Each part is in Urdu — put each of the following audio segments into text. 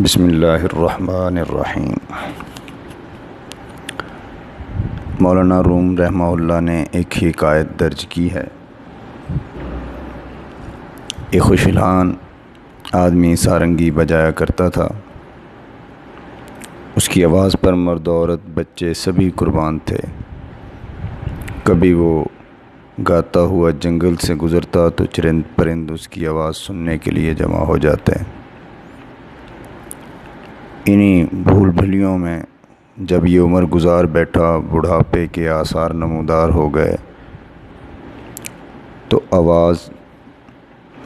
بسم اللہ الرحمن الرحیم۔ مولانا روم رحمہ اللہ نے ایک حکایت درج کی ہے۔ ایک خوشحال آدمی سارنگی بجایا کرتا تھا۔ اس کی آواز پر مرد عورت بچے سبھی قربان تھے۔ کبھی وہ گاتا ہوا جنگل سے گزرتا تو چرند پرند اس کی آواز سننے کے لیے جمع ہو جاتے۔ انہی بھول بھلیوں میں جب یہ عمر گزار بیٹھا، بڑھاپے کے آثار نمودار ہو گئے تو آواز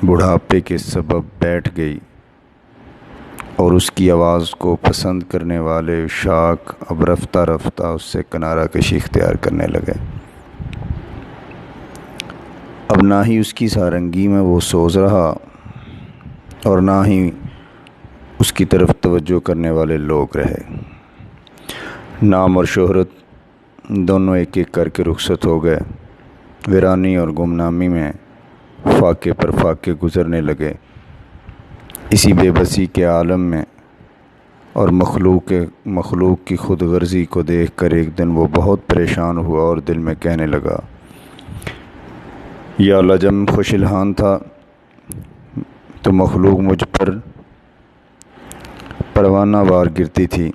بڑھاپے کے سبب بیٹھ گئی اور اس کی آواز کو پسند کرنے والے عشاق اب رفتہ رفتہ اس سے کنارہ کشی اختیار کرنے لگے۔ اب نہ ہی اس کی سارنگی میں وہ سوز رہا اور نہ ہی اس کی طرف توجہ کرنے والے لوگ رہے۔ نام اور شہرت دونوں ایک ایک کر کے رخصت ہو گئے۔ ویرانی اور گمنامی میں فاقے پر فاقے گزرنے لگے۔ اسی بے بسی کے عالم میں اور مخلوق کی خود غرضی کو دیکھ کر ایک دن وہ بہت پریشان ہوا اور دل میں کہنے لگا، یا اللہ، جب میں خوش الحان تھا تو مخلوق مجھ پر پروانہ وار گرتی تھی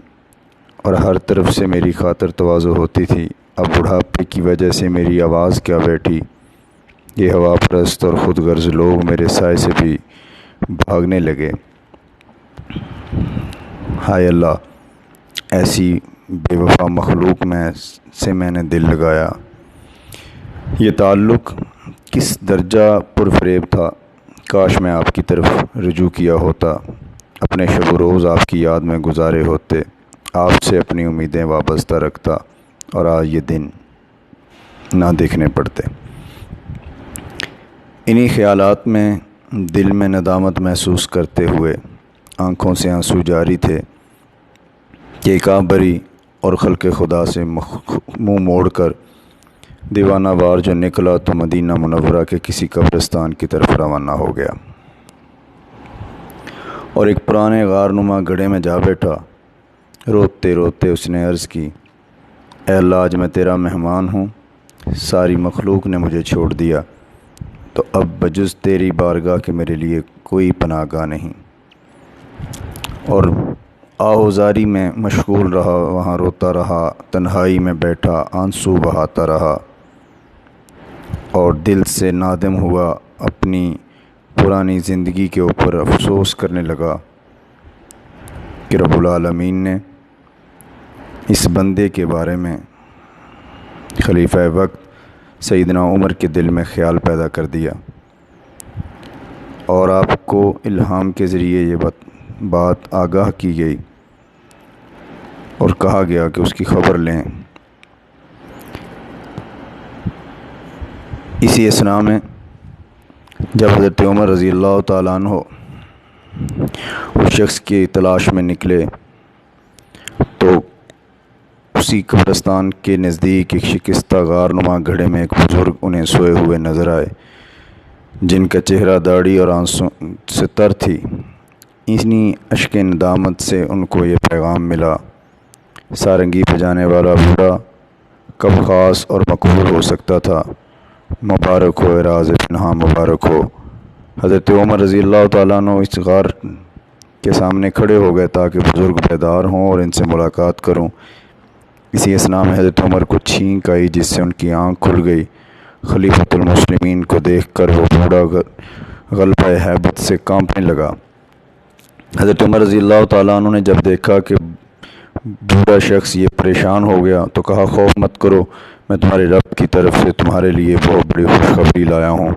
اور ہر طرف سے میری خاطر تواضع ہوتی تھی۔ اب بڑھاپے کی وجہ سے میری آواز کیا بیٹھی، یہ ہوا پرست اور خود غرض لوگ میرے سائے سے بھی بھاگنے لگے۔ ہائے اللہ، ایسی بے وفا مخلوق سے میں نے دل لگایا۔ یہ تعلق کس درجہ پرفریب تھا، کاش میں آپ کی طرف رجوع کیا ہوتا، اپنے شب و روز آپ کی یاد میں گزارے ہوتے، آپ سے اپنی امیدیں وابستہ رکھتا اور آج یہ دن نہ دیکھنے پڑتے۔ انہی خیالات میں دل میں ندامت محسوس کرتے ہوئے آنکھوں سے آنسو جاری تھے کہ ایک بری اور خلق خدا سے منہ موڑ کر دیوانہ وار جو نکلا تو مدینہ منورہ کے کسی قبرستان کی طرف روانہ ہو گیا اور ایک پرانے غار نما گڑھے میں جا بیٹھا۔ روتے روتے اس نے عرض کی، اے اللہ، آج میں تیرا مہمان ہوں، ساری مخلوق نے مجھے چھوڑ دیا تو اب بجز تیری بارگاہ کے میرے لیے کوئی پناہ گاہ نہیں۔ اور آہوزاری میں مشغول رہا، وہاں روتا رہا، تنہائی میں بیٹھا آنسو بہاتا رہا اور دل سے نادم ہوا اپنی پرانی زندگی کے اوپر افسوس کرنے لگا کہ رب العالمین نے اس بندے کے بارے میں خلیفہ وقت سیدنا عمر کے دل میں خیال پیدا کر دیا اور آپ کو الہام کے ذریعے یہ بات آگاہ کی گئی اور کہا گیا کہ اس کی خبر لیں۔ اسی اثناء میں جب حضرت عمر رضی اللہ تعالیٰ عنہ اس شخص کی تلاش میں نکلے تو اسی قبرستان کے نزدیک ایک شکستہ غار نما گھڑے میں ایک بزرگ انہیں سوئے ہوئے نظر آئے، جن کا چہرہ داڑھی اور آنسوں سے تر تھی۔ انہی اشک ندامت سے ان کو یہ پیغام ملا، سارنگی بجانے والا بوڑھا کب خاص اور مقبول ہو سکتا تھا، مبارک ہو راز پنہاں، مبارک ہو۔ حضرت عمر رضی اللہ تعالیٰ عنہ اس غار کے سامنے کھڑے ہو گئے تاکہ بزرگ بیدار ہوں اور ان سے ملاقات کروں۔ اسی اثناء میں حضرت عمر کو چھینک آئی جس سے ان کی آنکھ کھل گئی۔ خلیفۃ المسلمین کو دیکھ کر وہ بوڑھا غلبہ ہیبت سے کانپنے لگا۔ حضرت عمر رضی اللہ تعالیٰ عنہ نے جب دیکھا کہ بوڑھا شخص یہ پریشان ہو گیا تو کہا، خوف مت کرو، میں تمہارے رب کی طرف سے تمہارے لیے بہت بڑی خوشخبری لایا ہوں۔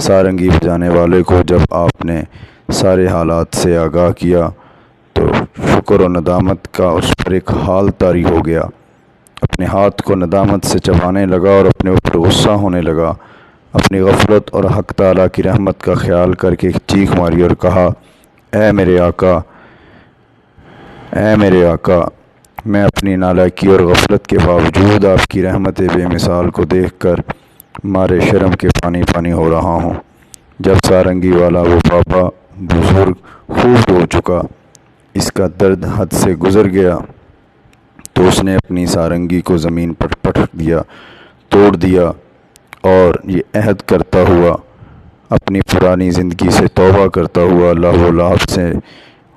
سارنگی بجانے والے کو جب آپ نے سارے حالات سے آگاہ کیا تو شکر و ندامت کا اس پر ایک حال طاری ہو گیا، اپنے ہاتھ کو ندامت سے چبانے لگا اور اپنے اوپر غصہ ہونے لگا۔ اپنی غفلت اور حق تعالیٰ کی رحمت کا خیال کر کے ایک چیخ ماری اور کہا، اے میرے آقا، اے میرے آقا، میں اپنی نالائکی اور غفلت کے باوجود آپ کی رحمت بے مثال کو دیکھ کر مارے شرم کے پانی پانی ہو رہا ہوں۔ جب سارنگی والا وہ بابا بزرگ خوب رو چکا اس کا درد حد سے گزر گیا تو اس نے اپنی سارنگی کو زمین پر پٹک دیا، توڑ دیا، اور یہ عہد کرتا ہوا، اپنی پرانی زندگی سے توبہ کرتا ہوا، اللہ و لعب سے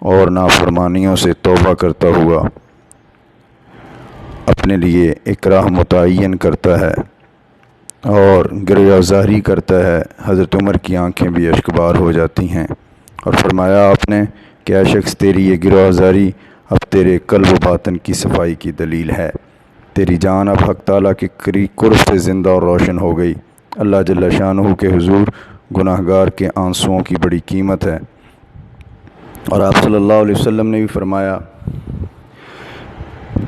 اور نافرمانیوں سے توبہ کرتا ہوا اپنے لیے ایک راہ متعین کرتا ہے اور گریہ زاری کرتا ہے۔ حضرت عمر کی آنکھیں بھی اشکبار ہو جاتی ہیں، اور فرمایا آپ نے کہ اے شخص، تیری یہ گریہ زاری اب تیرے قلب و باطن کی صفائی کی دلیل ہے، تیری جان اب حق تعالیٰ کے قرب سے زندہ اور روشن ہو گئی۔ اللہ جل شانہ کے حضور گناہ گار کے آنسوؤں کی بڑی قیمت ہے، اور آپ صلی اللہ علیہ وسلم نے بھی فرمایا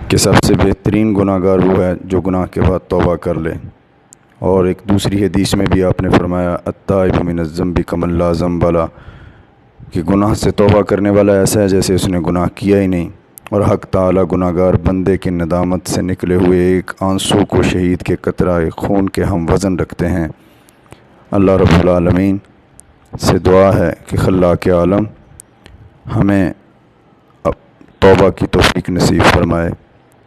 کہ سب سے بہترین گناہ گار وہ ہے جو گناہ کے بعد توبہ کر لے۔ اور ایک دوسری حدیث میں بھی آپ نے فرمایا التائب من الذنب کمن لا ذنب لہ، کہ گناہ سے توبہ کرنے والا ایسا ہے جیسے اس نے گناہ کیا ہی نہیں، اور حق تعالیٰ گناہ گار بندے کی ندامت سے نکلے ہوئے ایک آنسو کو شہید کے قطرہ خون کے ہم وزن رکھتے ہیں۔ اللہ رب العالمین سے دعا ہے کہ خلاق عالم ہمیں توبہ کی توفیق نصیب فرمائے،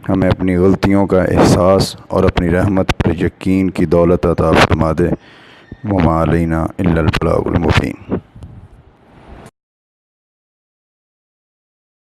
ہمیں اپنی غلطیوں کا احساس اور اپنی رحمت پر یقین کی دولت عطا فرما دے۔ وما علینا الا البلاغ المبین۔